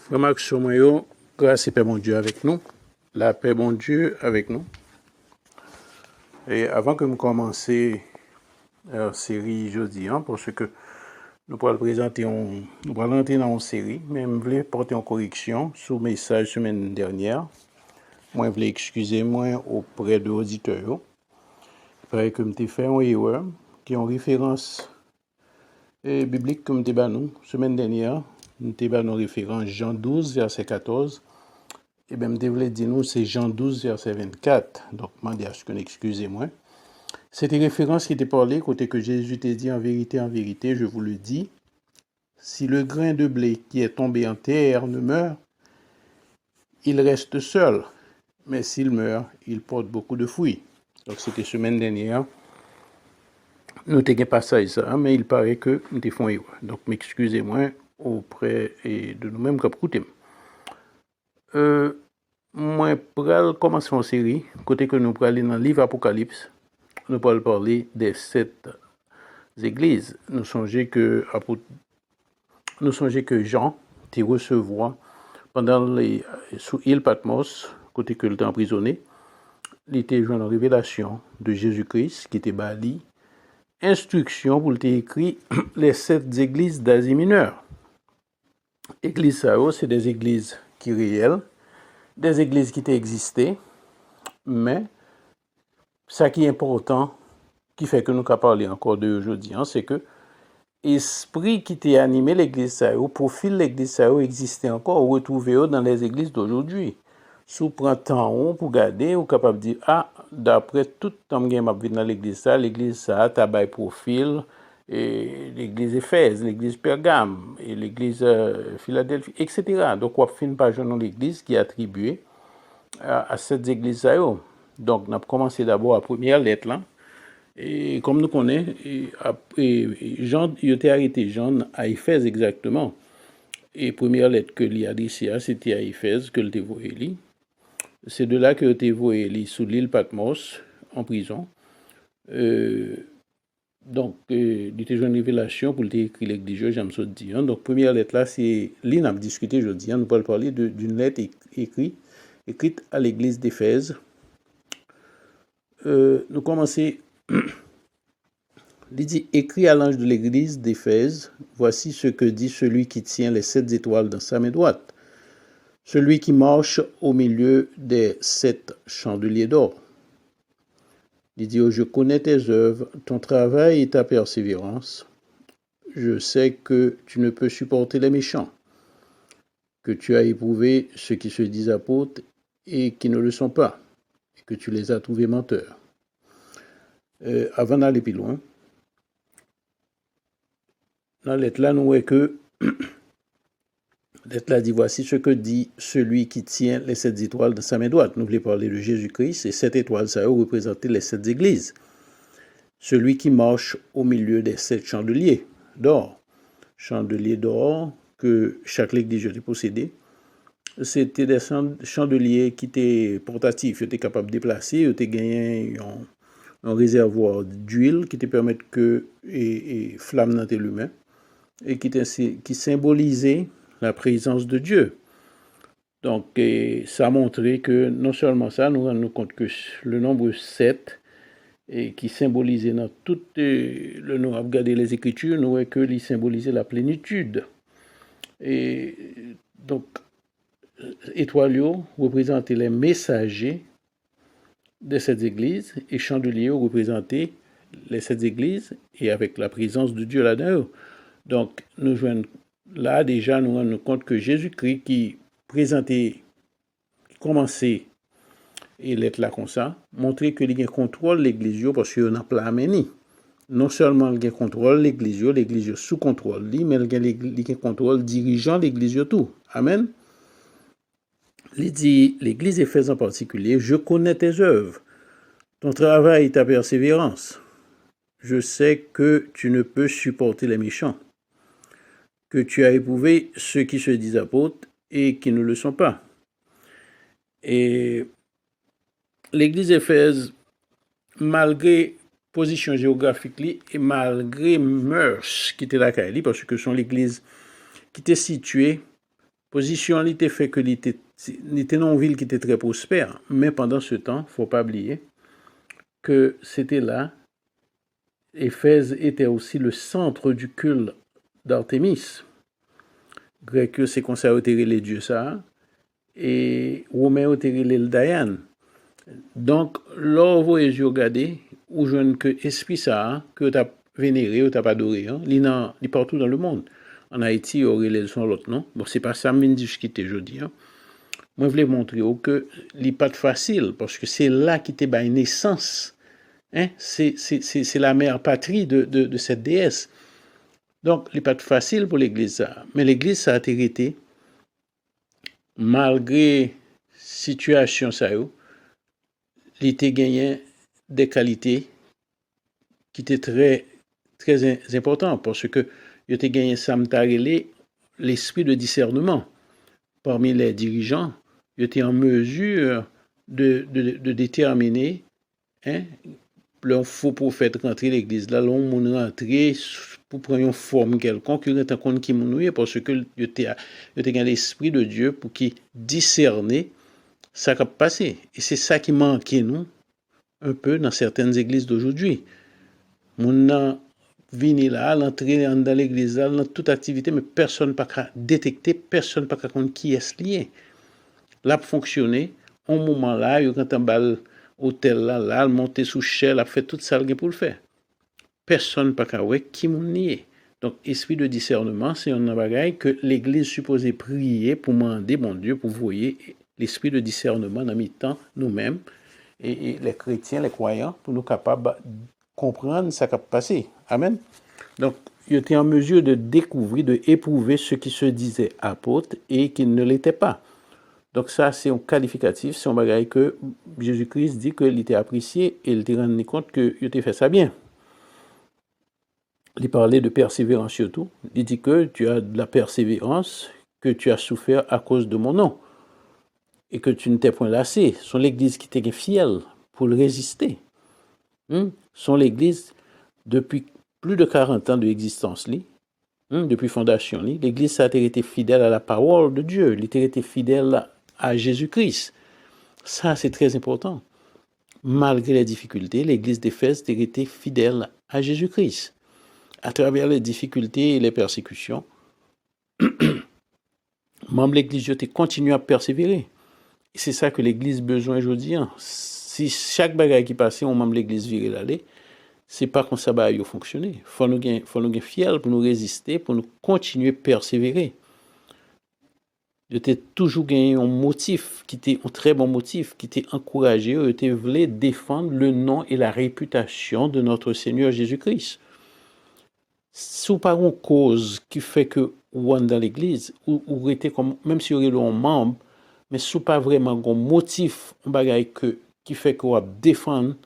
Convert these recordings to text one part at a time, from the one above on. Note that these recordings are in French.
Remarque sur moi, grâce et paix mon Dieu avec nous. La paix mon Dieu avec nous. Et avant que nous commencer la série jeudi, parce que nous pourrons présenter, nous pourrons entrer dans une série, mais je voulais porter en correction sur le message semaine dernière. Moi, je voulais excuser moi auprès de l'auditeurs. Il paraît que je fait une erreur qui est en référence biblique comme je nous semaine dernière. Nous avons une référence Jean 12, verset 14. Et bien, je voulais dire nous, c'est Jean 12, verset 24. Donc, je demande à ce que excusez-moi. C'était référence qui était parlée, côté que Jésus t'a dit en vérité, je vous le dis, si le grain de blé qui est tombé en terre ne meurt, il reste seul. Mais s'il meurt, il porte beaucoup de fruits. Donc, c'était semaine dernière. Nous n'avons pas ça, mais il paraît que nous avons fait une erreur. Donc, m'excusez-moi auprès de nous-mêmes comme écoutez. Moi, pour commencer une série, côté que nous allons aller dans le livre Apocalypse, nous allons parler des 7 églises. Nous songeons que Jean t'y recevoir pendant sous l'île Patmos, côté que il était emprisonné. Il était joué en révélation de Jésus-Christ qui était bali. Instruction pour écrit les 7 églises d'Asie mineure. Églises, c'est des églises qui réelles, des églises qui existaient, mais ça qui est important, qui fait que nous avons parlé encore d'aujourd'hui, c'est que l'esprit qui t'a animé l'église, au profil de l'église, existait encore, retrouvé dans les églises d'aujourd'hui. Si vous prenez temps pour regarder, vous êtes capable de dire, d'après tout le temps que je dans l'église, ça a un profil, et l'église Éphèse, l'église Pergame, et l'église Philadelphie, etc. Donc, on finit par jouer dans l'église qui est attribuée à cette église. Donc, on a commencé d'abord la première lettre là. Et comme nous connaissons, Jean, il était arrêté Jean à Éphèse exactement. Et la première lettre que lui a adressée, c'était à Éphèse que le voyé. C'est de là que le voyé sous l'île Patmos, en prison. Donc, il était une révélation pour écrire l'église, j'aime ça dire. Donc, première lettre là, c'est, nous avons discuté aujourd'hui, nous allons parler d'une lettre écrite à l'église d'Éphèse. Nous commençons. Il dit, écrit à l'ange de l'église d'Éphèse, voici ce que dit celui qui tient les 7 étoiles dans sa main droite, celui qui marche au milieu des 7 chandeliers d'or. Il dit, je connais tes œuvres, ton travail et ta persévérance. Je sais que tu ne peux supporter les méchants, que tu as éprouvé ceux qui se disent apôtres et qui ne le sont pas, et que tu les as trouvés menteurs. Avant d'aller plus loin, dans la lettre là, nous voyons que lettre là dit, voici ce que dit celui qui tient les 7 étoiles dans sa main droite. Nous voulons parler de Jésus-Christ, et 7 étoiles, ça représenter les 7 églises. Celui qui marche au milieu des 7 chandeliers d'or. Chandeliers d'or que chaque église était possédée. C'était des chandeliers qui étaient portatifs, ils étaient capables de déplacer, ils étaient gagné un réservoir d'huile qui te permettait que et flamme dans tes lumières et qui symbolisait la présence de Dieu. Donc, ça a montré que non seulement ça, nous rendons compte que le nombre 7, et qui symbolisait dans tout le nom, à regarder les Écritures, nous voyons que il symbolisait la plénitude. Et donc, étoiles représentaient les messagers de cette église, et chandeliers représentaient les 7 églises, et avec la présence de Dieu là-dedans. Donc, nous joignons là, déjà, nous rendons compte que Jésus-Christ qui présentait, qui commençait, et l'être là comme ça, montrait que il contrôle l'église parce qu'il n'a pas amené. Non seulement il contrôle l'église sous contrôle, mais il contrôle dirigeant l'église tout. Amen. Il dit, l'église Éphèse en particulier, je connais tes œuvres, ton travail et ta persévérance. Je sais que tu ne peux supporter les méchants, que tu as éprouvé ceux qui se disent apôtres et qui ne le sont pas. Et l'église Éphèse, malgré position géographique et malgré mœurs qui étaient là, parce que sont l'église qui était située Position elle était fait que il était dans une ville qui était très prospère, mais pendant ce temps, faut pas oublier que c'était là, Éphèse était aussi le centre du culte d'Artémis. Grec, c'est comme ça les dieux ça, et Romain le Diane. Donc, là, vous voyez, regardez, ou jeune que esprit ça, que tu as vénéré ou tu as adoré, hein, il est partout dans le monde. En Haïti, il y aurait les son l'autre, non? Bon, c'est pas ça, mais discuter aujourd'hui, hein. Moi, je voulais montrer que n'est pas facile, parce que c'est là qui t'est une naissance. Hein? C'est la mère patrie de cette déesse. Donc, il n'est pas facile pour l'Église, ça. Mais l'Église, ça a été, malgré situation, ça, il était gagné des qualités qui étaient très, très importantes, parce que il était gagné l'esprit de discernement parmi les dirigeants. Il était en mesure de déterminer, hein, le faux prophète rentrer l'église là, l'on moun rentrer pour prendre une forme quelconque, il est en compte qui moun parce que il était l'esprit de Dieu pour qui discerner ça qui a passé. Et c'est ça qui manquait nous un peu dans certaines églises d'aujourd'hui. Moun nan vini là, l'entrer dans l'église là, dans toute activité, mais personne pas qu'à détecter, personne pas qu'à compte qui est lié. Là pour fonctionner, au moment là, il quand en balle hôtel là, monter sous chèvre, a fait tout ça pour le faire. Personne pas qu'à ouais qui moun nié. Donc esprit de discernement, c'est un bagage que l'église supposée prier pour demander bon Dieu pour voyer l'esprit de discernement dans mi-temps nous-mêmes et les chrétiens, les croyants pour nous capables comprendre ce qui a passé. Amen. Donc il était en mesure de découvrir, de éprouver ce qui se disait apôtre et qui ne l'était pas. Donc ça, c'est un qualificatif, c'est un bagage que Jésus-Christ dit qu'il était apprécié et il était rendu compte qu'il était fait ça bien. Il parlait de persévérance surtout. Il dit que tu as de la persévérance, que tu as souffert à cause de mon nom et que tu ne t'es point lassé. C'est l'église qui t'est fidèle pour le résister. C'est l'église depuis plus de 40 ans d'existence, depuis fondation, l'église ça a été fidèle à la parole de Dieu, il a été fidèle à Jésus-Christ. Ça, c'est très important. Malgré les difficultés, l'église d'Éphèse a été fidèle à Jésus-Christ. À travers les difficultés et les persécutions, membres de l'église ont continué à persévérer. Et c'est ça que l'église a besoin aujourd'hui. Si chaque bagaille qui passe, on membre de l'église virer l'aller, c'est pas comme ça va fonctionner. Faut nous gagner fiers pour nous résister, pour nous continuer à persévérer. Je t'ai toujours gagné un motif, qui était un très bon motif, qui était encouragé, je t'ai voulu défendre le nom et la réputation de notre Seigneur Jésus-Christ. Si pas une cause qui fait que ou dans l'église, ou était comme, même si vous êtes un membre, mais si pas vraiment un motif, un bagage qui fait qu'on va défendre,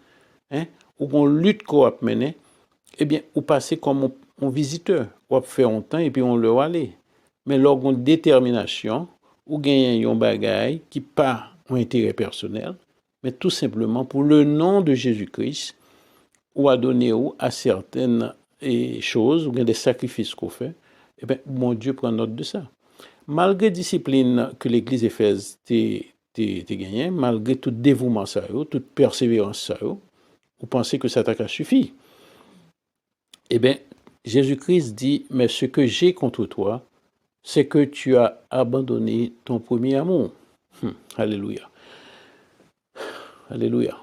hein, ou qu'on lutte qu'on va mener, eh bien, ou passer comme un visiteur, on va faire un temps et puis on le va aller. Mais lorsqu'on détermination, ou gagner un bagage qui pas un intérêt personnel, mais tout simplement pour le nom de Jésus-Christ, ou à donner à certaines choses, ou des sacrifices qu'on fait, eh bien, mon Dieu prend note de ça. Malgré discipline que l'Église Éphèse t'es gagné, malgré tout dévouement ça, toute persévérance ça, vous pensez que ça t'a suffi. Eh bien, Jésus-Christ dit, mais ce que j'ai contre toi, c'est que tu as abandonné ton premier amour. Alléluia. Alléluia.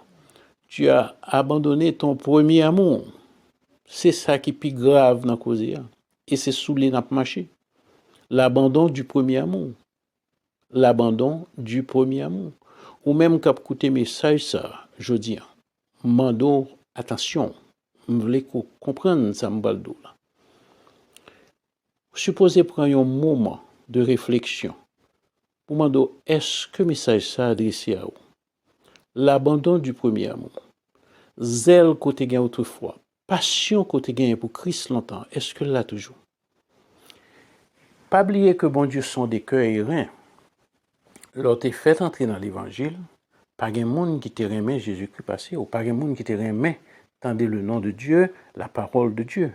Tu as abandonné ton premier amour. C'est ça qui est plus grave dans la cause. Et c'est sous les nappes marché. L'abandon du premier amour. L'abandon du premier amour. Ou même quand vous écoutez message ça, je dis, mando attention. Vous voulez comprendre ça, m'baldo là. Supposez prendre un moment de réflexion pour demander est-ce que le message ça adressé à vous? L'abandon du premier amour, zèle côté gain autrefois, passion côté gain pour Christ longtemps, est-ce que là toujours? Pas oublier que bon Dieu sont des cœurs et reins. Lorsque tu es fait entrer dans l'évangile, pas de monde qui te remet Jésus-Christ passé, ou pas de monde qui te remet tendez le nom de Dieu, la parole de Dieu.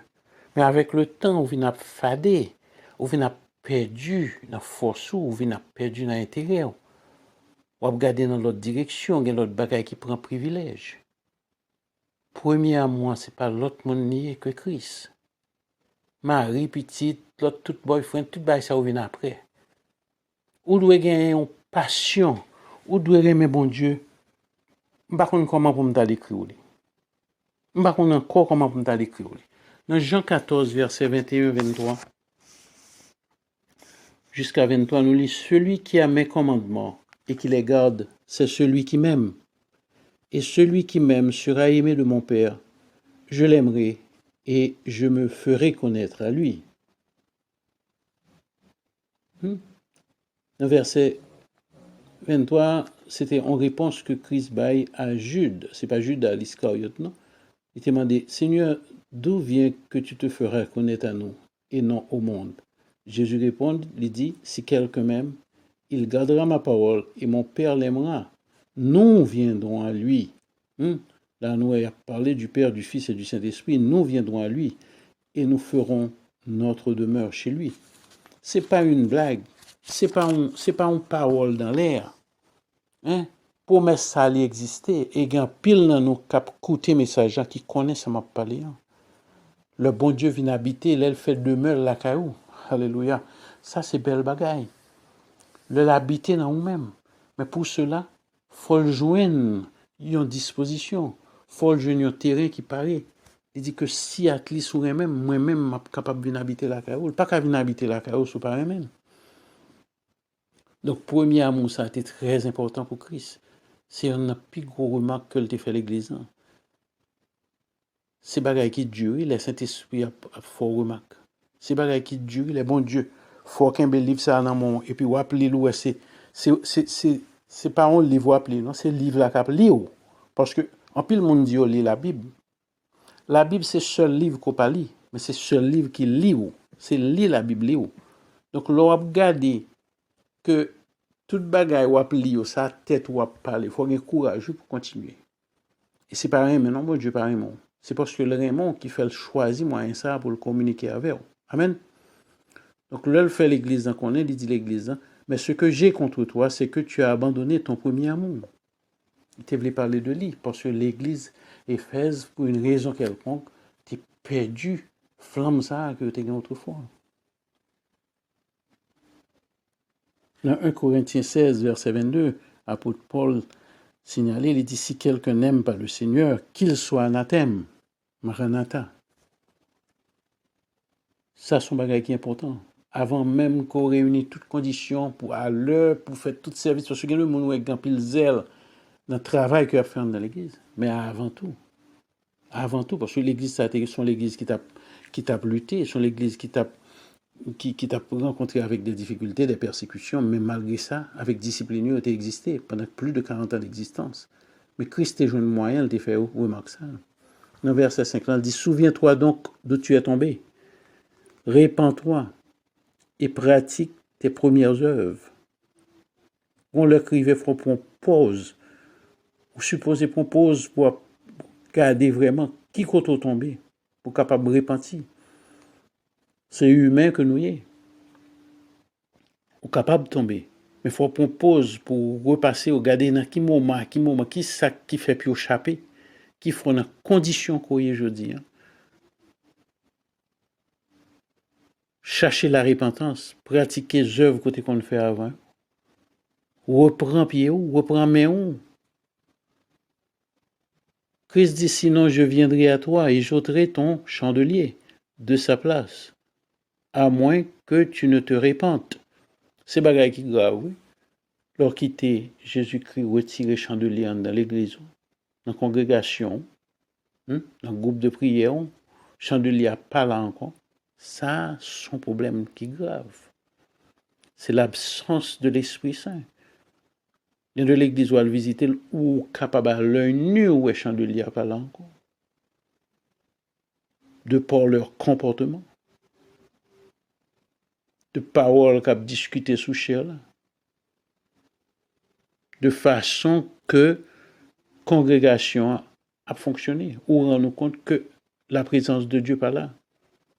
Mais avec le temps, on vient à fader, on vient à perdu dans force ou vient perdu dans intérêt. Ou regarder dans l'autre direction, il y a l'autre bagaille qui prend privilège. Premier à moi, c'est pas l'autre monde nié que Christ. Marie, petite, l'autre tout boyfriend, tout bail ça vient après. Ou doit gagner une passion, ou doit aimer bon Dieu. Je ne sais pas comment pour me l'écrire. Je ne sais pas encore comment pour me l'écrire. Dans Jean 14, verset 21-23, jusqu'à 23, nous lisons, celui qui a mes commandements et qui les garde, c'est celui qui m'aime. Et celui qui m'aime sera aimé de mon Père. Je l'aimerai et je me ferai connaître à lui. Dans verset 23, c'était en réponse que Christ baille à Jude. Ce n'est pas Jude à l'Iscariote, non? Il demandé, Seigneur, d'où vient que tu te feras connaître à nous et non au monde? Jésus répond, il dit, si quelqu'un m'aime, il gardera ma parole et mon Père l'aimera. Nous viendrons à lui. Là, nous avons parlé du Père, du Fils et du Saint-Esprit. Nous viendrons à lui et nous ferons notre demeure chez lui. Ce n'est pas une blague. Ce n'est pas une parole dans l'air. Promesse ça allait exister. Et il y a pile dans nous qui écouté message qui connaissent ma parler. Le bon Dieu vient habiter, il fait demeure la caillou. Alléluia. Ça, c'est belle bagaille. Le l'habiter dans nous-mêmes. Mais pour cela, il faut le joindre une disposition. Il faut le joindre un terrain qui paraît. Il dit que si atli sur moi-même, moi-même, je suis capable de venir habiter la caillou. Pas qu'à venir habiter la caillou sur pas moi-même. Donc, premier amour, ça a été très important pour Christ. C'est une plus grosse remarque que le fait l'Église. C'est bagaille qui dure, le Saint-Esprit a fort remarque. C'est bagaille qui dure, le bon Dieu. Faut qu'un bel livre ça dans mon et puis ou appeler l'ou c'est pas un livre appeler non, c'est livre la cap lire parce que en pile monde dit lit la Bible. La Bible c'est seul livre qu'on pas lire, mais c'est seul livre qui lit ou. C'est lire la Bible lire. Donc l'on regarder que toute bagaille ou appeler sa tête ou parler, faut avoir courage pour continuer. Et c'est pas rien mais non, bon Dieu pas rien. C'est parce que le Raymond qui fait le choisir moyen ça pour le communiquer avec eux. Amen. Donc là, il fait l'église dans qu'on est, il dit l'église, mais ce que j'ai contre toi, c'est que tu as abandonné ton premier amour. Il te voulait parler de lui, parce que l'église Éphèse, pour une raison quelconque, tu perdu flamme ça que tu as autrefois. Dans 1 Corinthiens 16, verset 22, apôtre Paul signalé, il dit, si quelqu'un n'aime pas le Seigneur, qu'il soit anathème. Maranatha. Ça, c'est un bagage qui est important. Avant même qu'on réunisse toutes conditions pour à l'heure, pour faire tout service, parce que le monde a un pile zèle dans le travail qu'il a fait dans l'église. Mais avant tout, parce que l'église, ça sont l'église qui t'a lutté, sont l'église qui t'a rencontré avec des difficultés, des persécutions, mais malgré ça, avec discipline, il a existé pendant plus de 40 ans d'existence. Mais Christ est joué le moyen, il t'a fait remarque ça. Dans verset 5, il dit, souviens-toi donc d'où tu es tombé. Répands-toi et pratique tes premières œuvres. On l'écrivait pour pause. Ou supposé pour pause pour garder vraiment qui compte tomber, pour capable de repentir. C'est humain que nous y est. Ou capable de tomber. Mais il faut prendre pause pour repasser, regarder dans quel moment, qui ça qui fait plus échapper, qui font dans condition qu'on y est aujourd'hui. Chercher la repentance, pratiquer les œuvres côté qu'on fait avant. Reprends pied ou, reprends main ou. Christ dit, sinon je viendrai à toi et j'ôterai ton chandelier de sa place, à moins que tu ne te répandes. C'est bagaille qui grave, oui. Leur quitter Jésus-Christ, retirer chandelier dans l'église, dans la congrégation, dans le groupe de prière, chandelier pas là encore. Ça, c'est un problème qui est grave. C'est l'absence de l'Esprit Saint. Il y a de l'église où elle visiter ou capable à l'œil nu ou est chandelier pas là encore. De par leur comportement. De paroles qu'a discuté sous chair là. De façon que congrégation a fonctionné. Ou rend nous compte que la présence de Dieu pas là.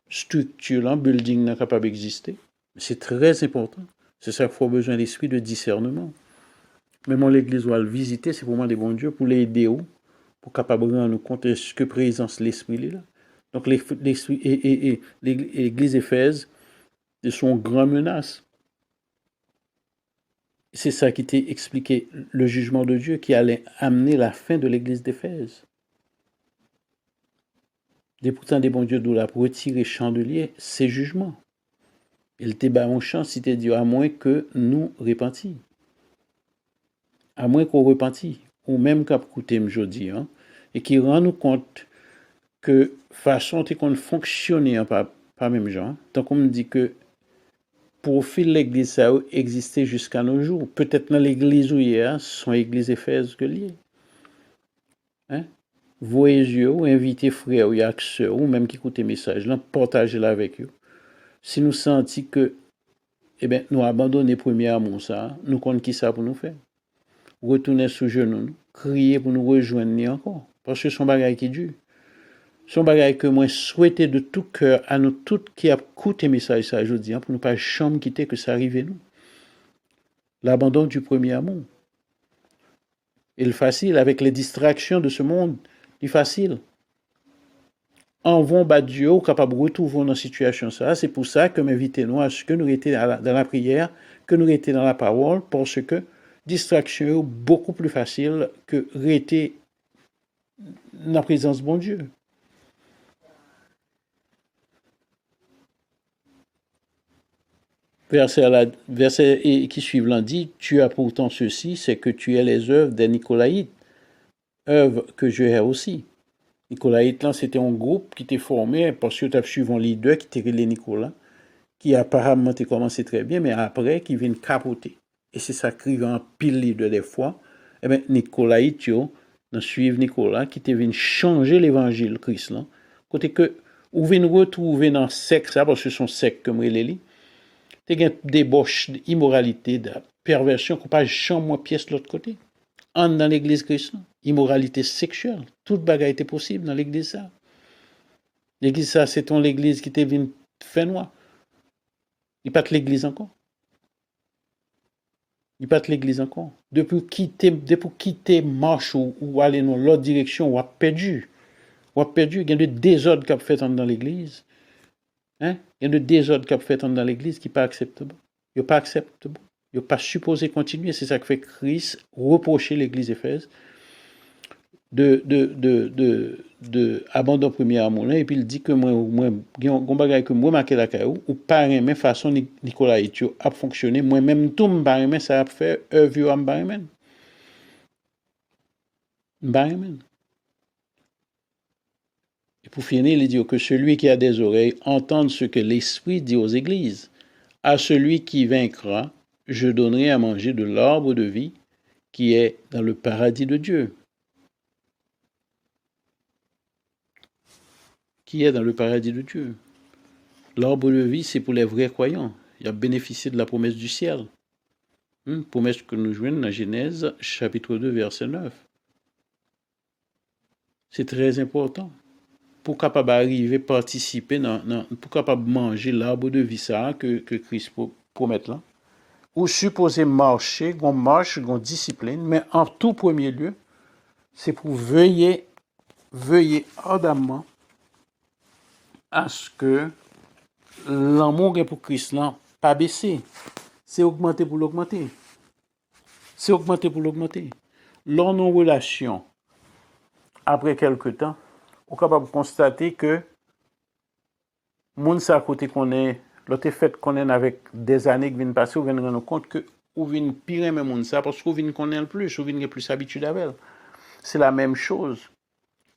Structure là, building n'est capable d'exister. C'est très important. C'est ça qu'il faut besoin d'esprit de discernement. Mais mon l'église doit le visiter, c'est pour moi des bons dieux, pour l'aider, pour capable de rendre compte de ce que présence l'esprit est là. Donc l'église Éphèse, c'est son grand menace. C'est ça qui t'a expliqué le jugement de Dieu qui allait amener la fin de l'église d'Éphèse. Pourtant, des bons dieux doivent retirer chandelier, ces jugements. Il te bat un champ si tu dit à moins que nous repentis. À moins qu'on repentit. Ou même qu'à écouter aujourd'hui, hein, et qui rend nous compte que façon qu'on fonctionne pas même gens. Donc on me dit que profil l'église ça a existé jusqu'à nos jours. Peut-être dans l'église où il y a, son église Éphèse que lié. Hein? Voyez yeux ou invitez frères ou sœurs ou même qui écoutent les messages, là, partagez-la avec eux. Si nous sentons que nous abandonnons premier amour ça, nous comptons qui ça pour nous faire. Retourner sous genoux, crier pour nous rejoindre encore. Parce que son bagage qui dure. Son bagage que moi souhaiter de tout cœur à nous toutes qui a écouté message ça aujourd'hui, pour nous pas jamais quitter que ça arrive nous. L'abandon du premier amour. Et le facile, avec les distractions de ce monde, il facile. En vont battre Dieu, capable de retrouver dans la situation ça. C'est pour ça que m'invitez-nous à ce que nous étions dans la prière, que nous étions dans la parole, parce que distraction est beaucoup plus facile que rester dans la présence de bon Dieu. Verset qui suivent l'en dit, tu as pourtant ceci, c'est que tu es les œuvres des Nicolaïtes, œuvres que je ai aussi. Nicolaïtes, là, c'était un groupe qui était formé parce que tu as suivi un leader qui était les Nicolas, qui apparemment a commencé très bien, mais après, qui vient capoter. Et c'est ça qui arrive en pile leader des fois. Eh bien, Nicolaïtes, nous suivent Nicolas, qui était venu changer l'évangile Christ, là. Côté que, ou vient retrouver dans le sexe, parce que son sexe, comme il est, tu as des débauches, d'immoralité, de perversion, qu'on pas chambre moins pièce de l'autre côté. En dans l'église Christ, immoralité sexuelle, toute bagaille était possible dans l'église ça. L'église ça, c'est ton l'église qui t'est venu faire noir. Il pas de l'église encore. Il pas de l'église encore. Depuis quitter marche ou aller dans l'autre direction, on a perdu. Il y a de désordre qui a fait dans l'église. Hein? Il y a de désordre qui a fait dans l'église qui n'est pas acceptable. Il n'est pas acceptable. Il n'est pas supposé continuer. C'est ça que fait Christ reprocher l'église Éphèse de abandon premier amour et puis il dit que moi que moi marqué la caillou ou pas aimer façon Nicolas Etio a fonctionné moi même tout me pas aimer ça a fait œuvre am pas aimer et pour finir il dit que celui qui a des oreilles entende ce que l'esprit dit aux églises. À celui qui vaincra je donnerai à manger de l'arbre de vie qui est dans le paradis de Dieu. Qui est dans le paradis de Dieu. L'arbre de vie, c'est pour les vrais croyants. Il a bénéficié de la promesse du ciel. Promesse que nous jouons dans Genèse, chapitre 2, verset 9. C'est très important. Pour capable arriver, participer, pour capable manger l'arbre de vie ça que Christ promet là. Ou supposer marcher, qu'on marche, qu'on discipline, mais en tout premier lieu, c'est pour veiller ardemment à ce que l'amour pour Christ là pas baissé. C'est augmenter pour l'augmenter. C'est augmenter pour l'augmenter. Lors nos relations, après quelque temps, on est capable de constater que moun sa côté qu'on est, l'autre fait qu'on est avec des années qui viennent passer, on vient rendre compte que ou vient pire même moun ça parce qu'on vient connaître le plus, ou vient plus habitude avec. C'est la même chose.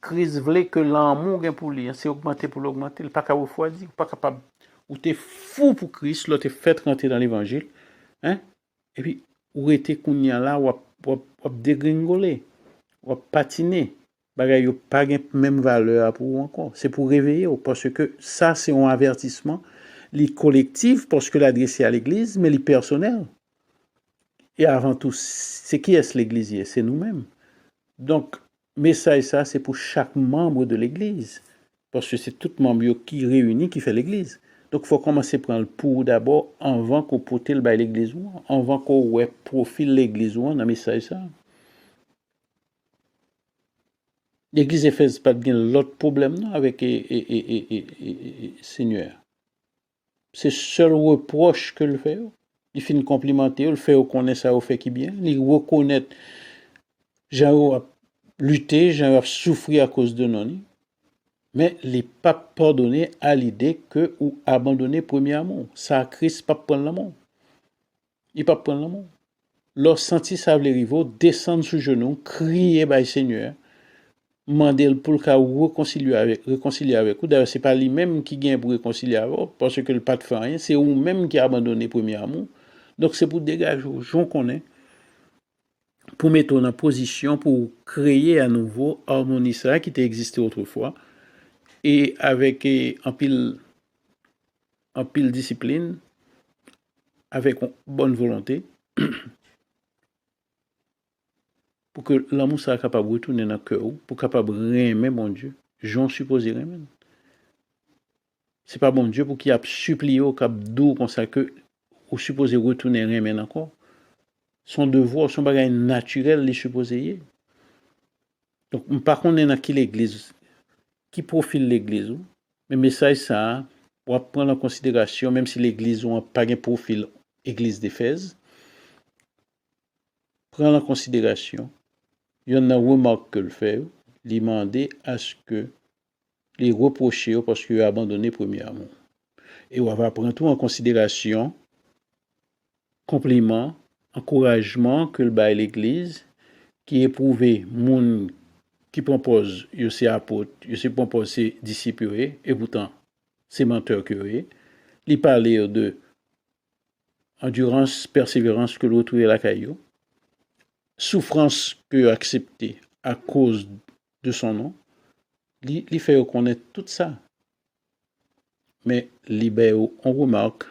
Christ voulait que l'amour pour lui, c'est augmenter pour l'augmenter, il pas capable refroidir, pas capable ou t'es fou pour Christ, là t'es fait rentrer dans l'évangile, hein? Et puis ou était kounya là ou dégringoler, ou patiner, bagay yo pas même valeur pour encore. C'est pour réveiller parce que ça c'est un avertissement, les collectif parce que l'adressé à l'église, mais les personnel. Et avant tout, c'est qui est l'église? C'est nous-mêmes. Donc message ça c'est pour chaque membre de l'église parce que c'est tout membre qui réunit qui fait l'église. Donc, il faut commencer à prendre le pour d'abord avant qu'on porte le bail l'église, avant qu'on ouais profil l'église dans le message ça. L'église Éphèse pas de l'autre problème non, avec Seigneur. C'est seul reproche que le fait. Il finit complimenter, le fait reconnaître ça au fait qui bien, il reconnaît j'ai lutter, j'ai souffrir à cause de non. Mais il n'est pas pardonné à l'idée que ou abandonner premier amour. Ça Christ pas prendre l'amour. Il pas prendre l'amour. Leur senti ça les rivaux descendre sur genoux, crier par Seigneur, demander pour le cas réconcilier avec ou d'ailleurs c'est pas lui-même qui gagne pour réconcilier avec parce que le pas de fait rien, c'est vous même qui a abandonné premier amour. Donc c'est pour dégager j'en connais pour mettre en position pour créer à nouveau harmonie ça qui était existé autrefois et avec en pile discipline avec bonne volonté pour que l'amour soit capable de retourner dans le cœur, pour capable de aimer mon Dieu. J'en suppose aimer. C'est pas bon Dieu pour qu'il a supplié au cap d'eau comme ça que ou supposé retourner aimer encore. Son devoir, son bagage naturel, les supposé. Donc, par contre, on est dans qui l'église, qui profile l'église, mais message ça, pour prendre en considération, même si l'église n'a pas un profil église d'Éphèse, prendre en considération, il y en a remarque que le fait, lui demander à ce que les reprocher parce qu'il a abandonné premier amour. Et on va prendre tout en considération, compliment, encouragement que le bail l'église, qui éprouvé moun qui propose, il c'est apôtre, il se propose c'est disciple, et pourtant, c'est menteur que il parle de endurance, persévérance que l'autre est la caillou, souffrance que accepté à cause de son nom, il fait reconnaître tout ça. Mais on remarque,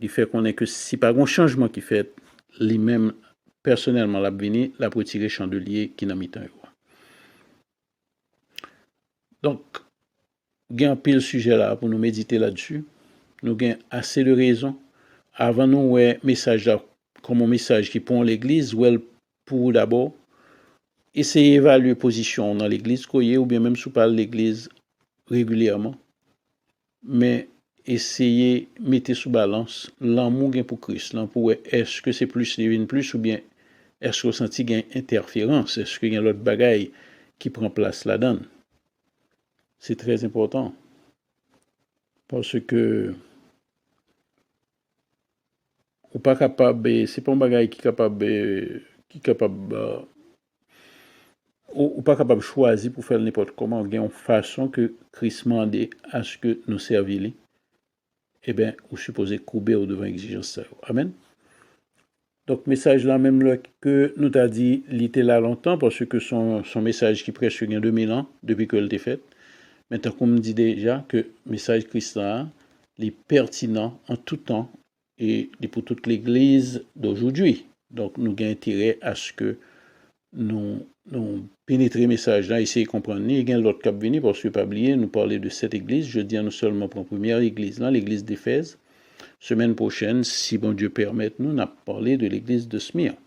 il fait connaître que si pas un changement qui fait, lui-même, personnellement, l'a venu, l'a retiré chandelier qui n'a mis temps. Donc, il y a un pile sujet là pour nous méditer là-dessus. Nous avons assez de raisons. Avant nous, ouais, message là, comme un message qui prend l'église, ou pour d'abord essayer d'évaluer position dans l'église, ou bien même sous parle l'église régulièrement. Mais essayer de mettre sous balance l'amour pour Christ. Est-ce que c'est plus divine plus ou bien est-ce que vous sentez qu'il y a une interférence? Est-ce qu'il y a l'autre bagaille qui prend place là-dedans? C'est très important. Parce que ou pas capable, c'est pas un bagaille qui capable ou pas capable de choisir pour faire n'importe comment. Il y a une façon que Christ mande à ce que nous servions. Eh bien, vous supposez couper au devant exigence. Amen. Donc, message là même là que nous t'a dit, il était là longtemps parce que son message qui prêche il y a 2000 ans, depuis que l'était fait. Maintenant, comme dit déjà, que message Christ là, il est pertinent en tout temps et pour toute l'Église d'aujourd'hui. Donc, nous avons intérêt à ce que nous pénétrer le message là, essayer de comprendre. Il y a l'autre cap venu parce que pas oublier, nous parler de cette Église. Je dis à nous seulement pour la première Église là, l'Église d'Éphèse. Semaine prochaine, si bon Dieu permet, nous allons parler de l'église de Smyrne.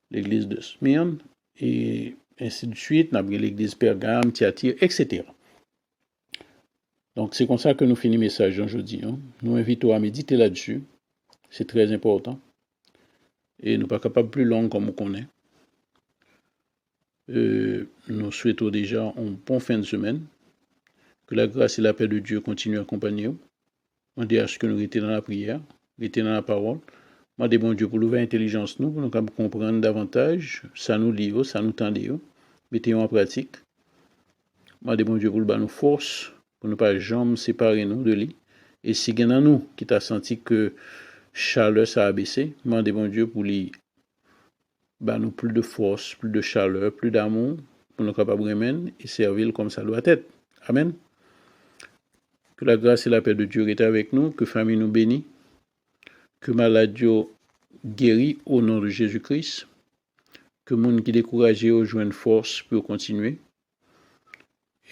L'église de Smyrne, et ainsi de suite, nous avons l'église Pergame, Thyatire, etc. Donc, c'est comme ça que nous finissons le message aujourd'hui. Nous invitons à méditer là-dessus. C'est très important. Et nous ne sommes pas capables plus long comme on connaît. Nous souhaitons déjà une bonne fin de semaine. Que la grâce et la paix de Dieu continuent à accompagner nous. On dit à ce que nous étions dans la prière, étions dans la parole. Moi, des bon Dieu pour l'ouvrir l'intelligence nous, pour nous comprendre davantage, ça nous livre, ça nous tend, mettez-en en pratique. Moi, des bon Dieu pour nous force, pour ne pas jamais séparer nous de lui. Et si il y en a nous qui t'a senti que chaleur ça a baissé, moi, des bon Dieu pour lui, nous plus de force, plus de chaleur, plus d'amour, pour nous capables de remettre et servir comme ça doit être. Amen. Que la grâce et la paix de Dieu est avec nous, que famille nous bénisse, que maladie guérit au nom de Jésus-Christ, que les gens qui sont découragés rejoignent force pour continuer,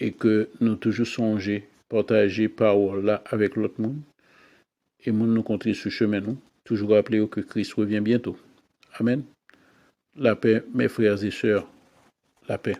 et que nous toujours songer partager parole là avec l'autre monde et monde nous continuer sur chemin nous. Toujours rappeler que Christ revient bientôt. Amen. La paix, mes frères et sœurs, la paix.